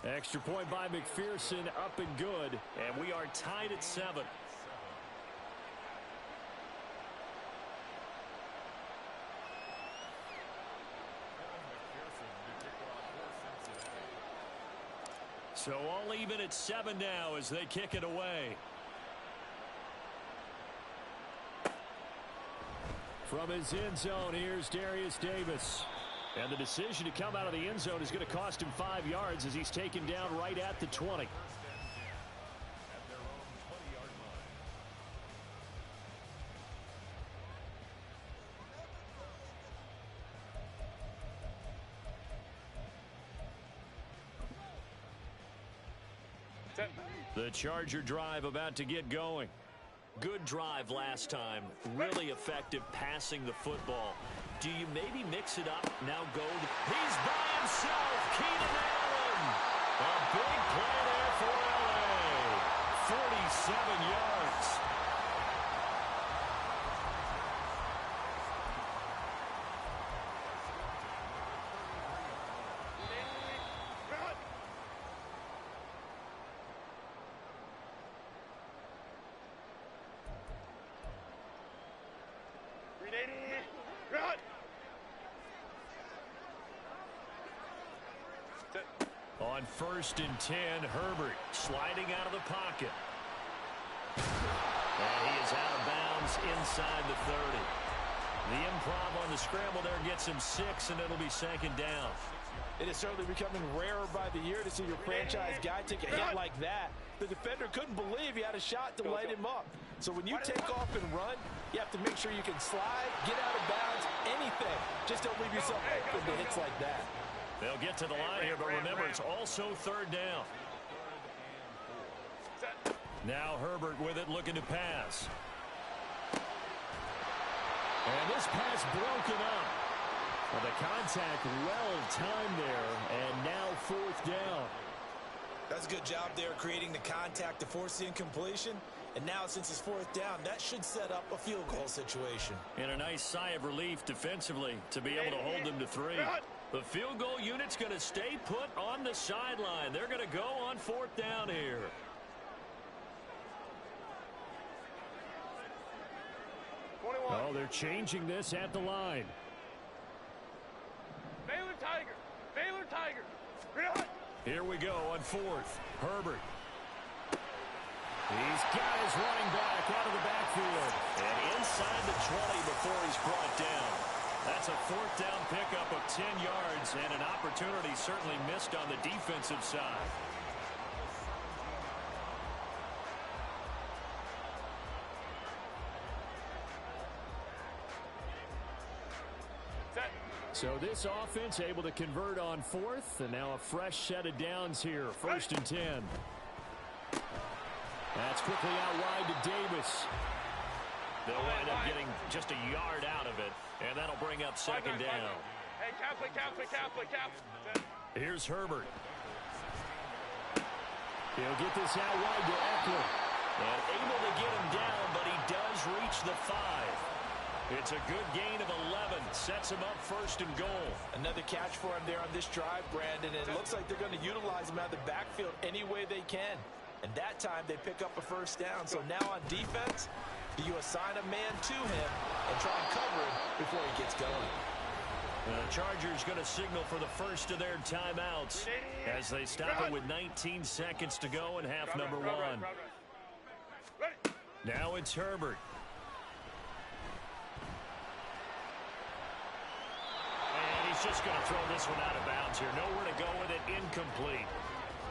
Extra point by McPherson, up and good. And we are tied at 7. So all even at 7 now as they kick it away. From his end zone, here's Darius Davis. And the decision to come out of the end zone is going to cost him 5 yards as he's taken down right at the 20. The Charger drive about to get going. Good drive last time. Really effective passing the football. Do you maybe mix it up? Now go. He's by himself. Keenan Allen. A big play there for LA. 47 yards. On 1st and 10, Herbert sliding out of the pocket. And he is out of bounds inside the 30. The improv on the scramble there gets him 6, and it'll be 2nd down. It is certainly becoming rarer by the year to see your franchise guy take a hit like that. The defender couldn't believe he had a shot to light him up. So when you take off and run, you have to make sure you can slide, get out of bounds, anything. Just don't leave yourself open to hits like that. They'll get to the line here, but remember, it's also 3rd down. Now Herbert with it, looking to pass. And this pass broken up. Well, the contact well-timed there, and now 4th down. That's a good job there creating the contact to force the incompletion. And now since it's 4th down, that should set up a field goal situation. And a nice sigh of relief defensively to be able to hold them to 3. The field goal unit's going to stay put on the sideline. They're going to go on 4th down here. Oh, they're changing this at the line. Baylor Tiger. Baylor Tiger. Here we go on 4th. Herbert. He's got his running back out of the backfield. And inside the 20 before he's brought down. That's a 4th down pickup of 10 yards and an opportunity certainly missed on the defensive side. So this offense able to convert on 4th, and now a fresh set of downs here. 1st and 10. That's quickly out wide to Davis. They'll wind up getting just a yard out of it, and that'll bring up 2nd down. Hey, cap. Here's Herbert. He'll get this out wide to Eckler. And able to get him down, but he does reach the 5. It's a good gain of 11. Sets him up 1st and goal. Another catch for him there on this drive, Brandon. And it looks like they're going to utilize him out of the backfield any way they can. And that time they pick up a 1st down. So now on defense, do you assign a man to him and try and cover him before he gets going? The Chargers going to signal for the first of their timeouts as they stop it with 19 seconds to go in half number 1. Now it's Herbert. And he's just going to throw this one out of bounds here. Nowhere to go with it. Incomplete.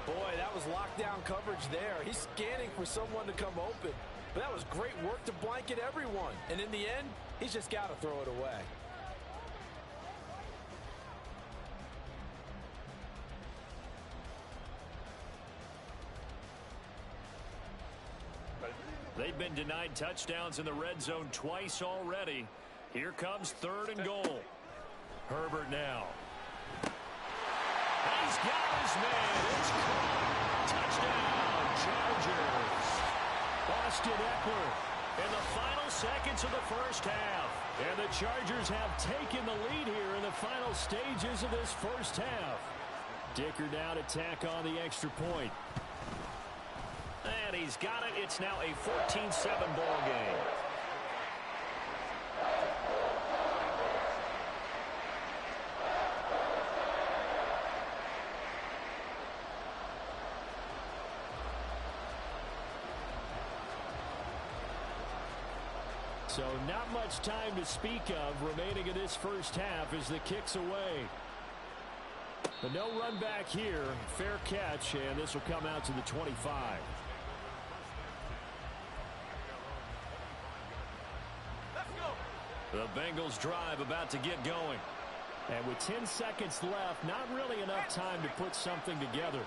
Boy, that was lockdown coverage there. He's scanning for someone to come open. But that was great work to blanket everyone. And in the end, he's just got to throw it away. been denied touchdowns in the red zone twice already. Here comes 3rd and goal. Herbert now. He's got his man. It's caught. Touchdown, Chargers. Austin Eckler in the final seconds of the first half. And the Chargers have taken the lead here in the final stages of this first half. Dicker now to tack on the extra point. And he's got it. It's now a 14-7 ball game. So not much time to speak of remaining in this first half as the kick's away. But no run back here. Fair catch, and this will come out to the 25. The Bengals drive about to get going. And with 10 seconds left, not really enough time to put something together.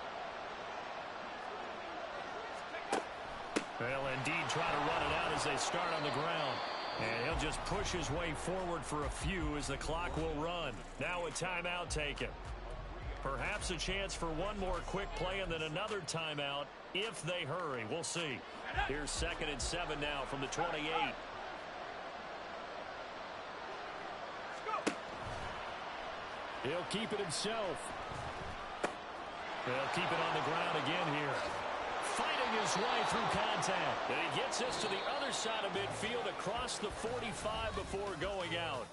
They'll indeed try to run it out as they start on the ground. And he'll just push his way forward for a few as the clock will run. Now a timeout taken. Perhaps a chance for one more quick play and then another timeout if they hurry. We'll see. Here's 2nd and 7 now from the 28. He'll keep it himself. They'll keep it on the ground again here. Fighting his way through contact. And he gets us to the other side of midfield across the 45 before going out.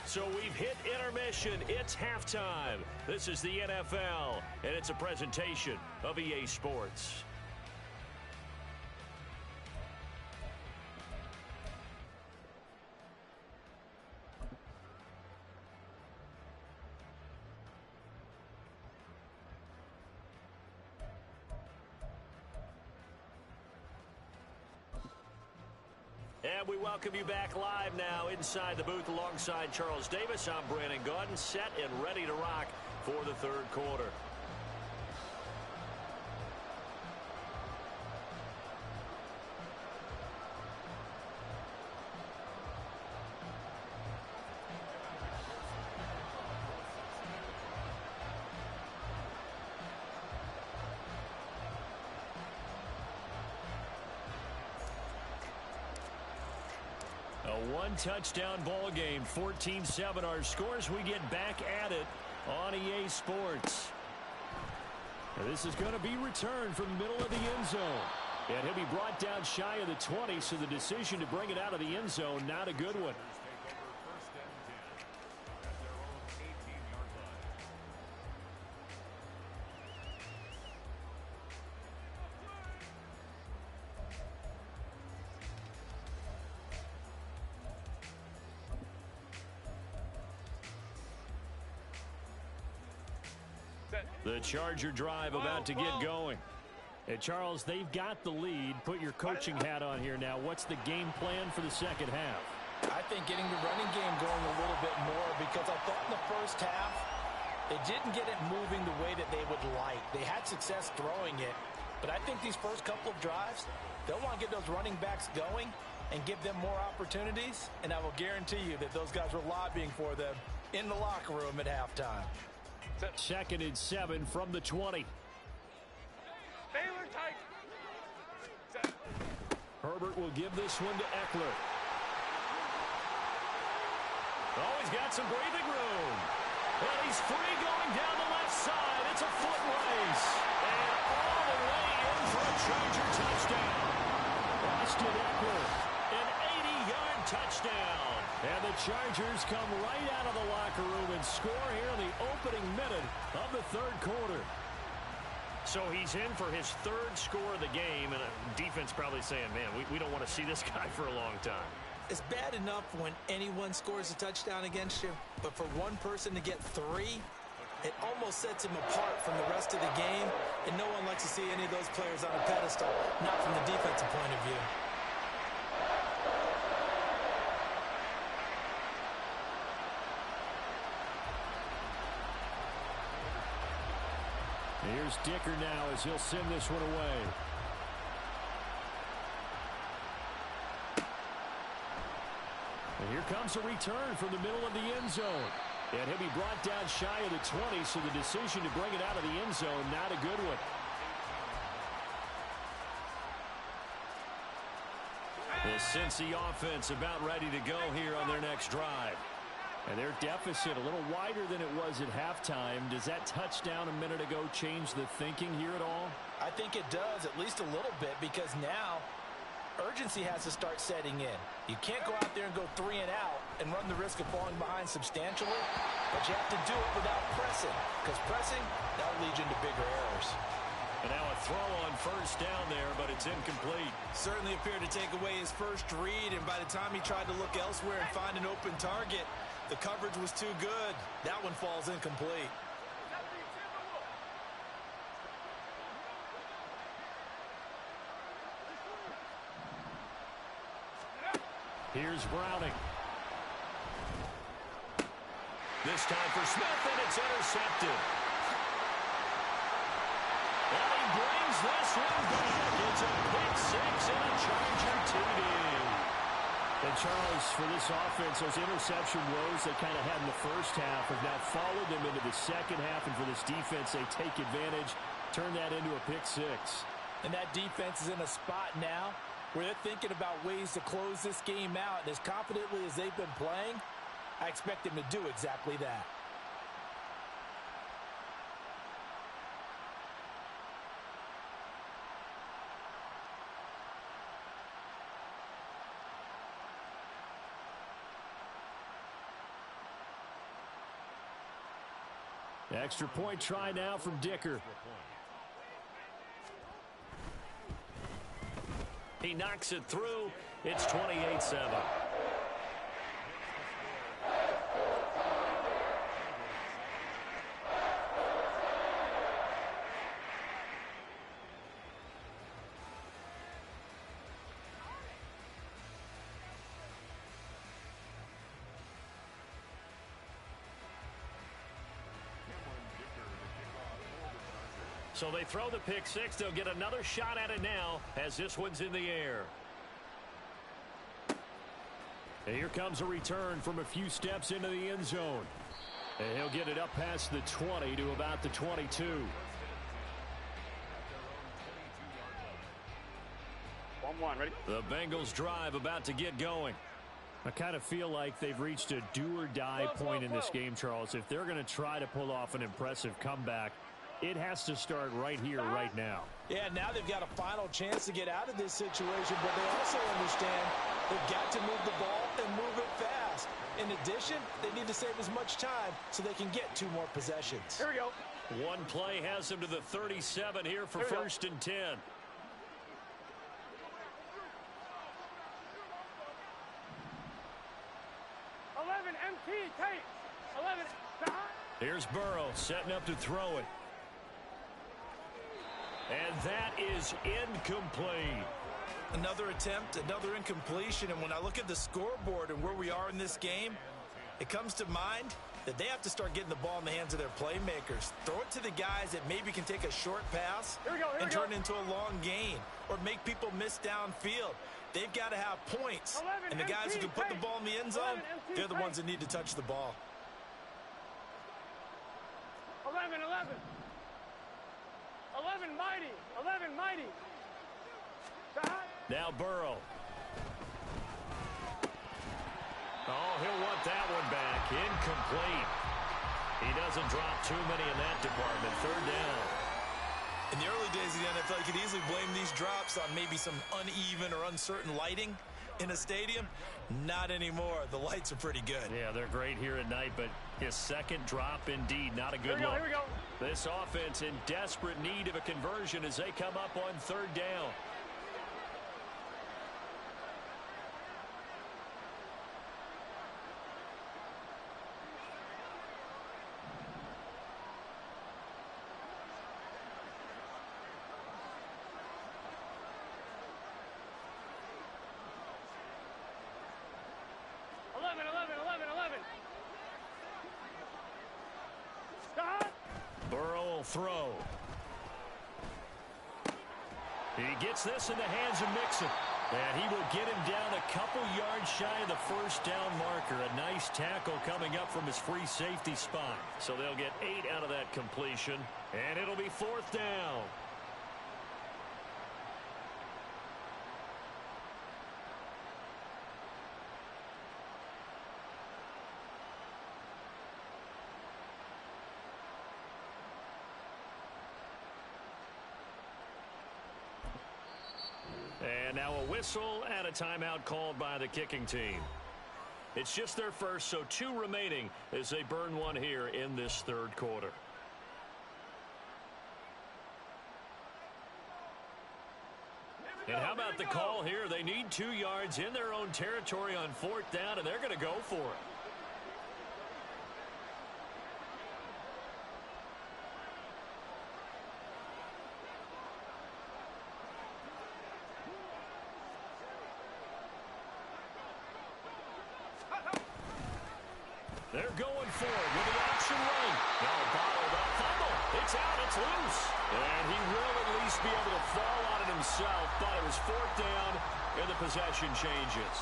So we've hit intermission. It's halftime. This is the NFL, and it's a presentation of EA Sports. And we welcome you back live now inside the booth alongside Charles Davis. I'm Brandon Gaudin, set and ready to rock for the 3rd quarter. A one-touchdown ball game, 14-7 our scores. We get back at it on EA Sports. Now this is going to be returned from the middle of the end zone. And he'll be brought down shy of the 20, so the decision to bring it out of the end zone, not a good one. The Charger drive about to get going. And Charles, they've got the lead. Put your coaching hat on here now. What's the game plan for the second half? I think getting the running game going a little bit more, because I thought in the first half they didn't get it moving the way that they would like. They had success throwing it, but I think these first couple of drives, they'll want to get those running backs going and give them more opportunities, and I will guarantee you that those guys were lobbying for them in the locker room at halftime. 2nd and 7 from the 20. Herbert will give this one to Eckler. Oh, he's got some breathing room. And he's free going down the left side. It's a foot race. And all the way in for a Charger touchdown. Austin Eckler, an 80-yard touchdown. And the Chargers come right out of the locker room and score here in the opening minute of the 3rd quarter. So he's in for his 3rd score of the game, and defense probably saying, man, we don't want to see this guy for a long time. It's bad enough when anyone scores a touchdown against you, but for one person to get 3, it almost sets him apart from the rest of the game, and no one likes to see any of those players on a pedestal, not from the defensive point of view. Here's Dicker now as he'll send this one away. And here comes a return from the middle of the end zone. And he'll be brought down shy of the 20, so the decision to bring it out of the end zone, not a good one. The Cincy offense about ready to go here on their next drive. And their deficit a little wider than it was at halftime. Does that touchdown a minute ago change the thinking here at all? I think it does, at least a little bit, because now urgency has to start setting in. You can't go out there and go 3 and out and run the risk of falling behind substantially, but you have to do it without pressing, because pressing, that'll lead you into bigger errors. And now a throw on first down there, but it's incomplete. Certainly appeared to take away his first read, and by the time he tried to look elsewhere and find an open target, the coverage was too good. That one falls incomplete. Here's Browning. This time for Smith, and it's intercepted. And he brings this one back. It's a pick six and a Charger TD. And Charles, for this offense, those interception woes they kind of had in the first half have now followed them into the second half. And for this defense, they take advantage, turn that into a pick six. And that defense is in a spot now where they're thinking about ways to close this game out. And as confidently as they've been playing, I expect them to do exactly that. Extra point try now from Dicker. He knocks it through. It's 28-7. So they throw the pick six. They'll get another shot at it now as this one's in the air. And here comes a return from a few steps into the end zone. And he'll get it up past the 20 to about the 22. 1-1, ready? The Bengals drive about to get going. I kind of feel like they've reached a do-or-die point in this game, Charles. If they're going to try to pull off an impressive comeback, it has to start right here, right now. Yeah, now they've got a final chance to get out of this situation, but they also understand they've got to move the ball and move it fast. In addition, they need to save as much time so they can get 2 more possessions. Here we go. One play has them to the 37 here for first and 10. 11 MT tape. 11. Here's Burrow setting up to throw it. And that is incomplete. Another attempt, another incompletion, and when I look at the scoreboard and where we are in this game, it comes to mind that they have to start getting the ball in the hands of their playmakers. Throw it to the guys that maybe can take a short pass and turn it into a long gain or make people miss downfield. They've got to have points, and the guys who can put the ball in the end zone, they're the ones that need to touch the ball. 11, mighty. 11, mighty. Now Burrow. Oh, he'll want that one back. Incomplete. He doesn't drop too many in that department. Third down. In the early days of the NFL, you could easily blame these drops on maybe some uneven or uncertain lighting in a stadium. Not anymore. The lights are pretty good. Yeah, they're great here at night, but his second drop, indeed, not a good look. Here we go. This offense in desperate need of a conversion as they come up on third down. Throw. He gets this in the hands of Mixon. And he will get him down a couple yards shy of the first down marker. A nice tackle coming up from his free safety spot. So they'll get 8 out of that completion, and it'll be 4th down. And now a whistle and a timeout called by the kicking team. It's just their first, so 2 remaining as they burn one here in this 3rd quarter. And how about the call here? They need 2 yards in their own territory on 4th down, and they're going to go for it. They're going for it with the option run. Now bottled up. Fumble. It's out. It's loose. And he will at least be able to fall on it himself. But it was 4th down, and the possession changes.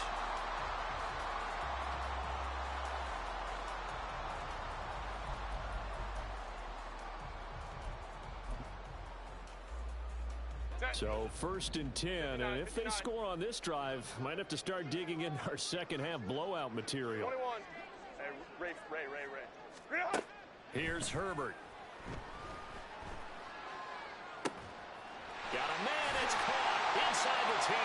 So 1st and 10, and if they score on this drive, might have to start digging in our second half blowout material. 21. Hey, Ray. Here's Herbert. Got a man, it's caught inside the 10.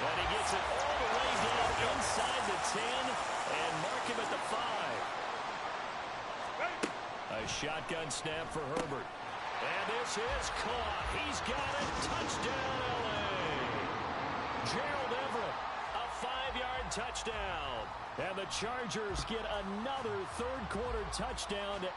And he gets it all the way down inside the 10 and mark him at the 5. A shotgun snap for Herbert. And this is caught. He's got it. Touchdown, L.A. Gerald Everett, a 5-yard touchdown. And the Chargers get another 3rd quarter touchdown to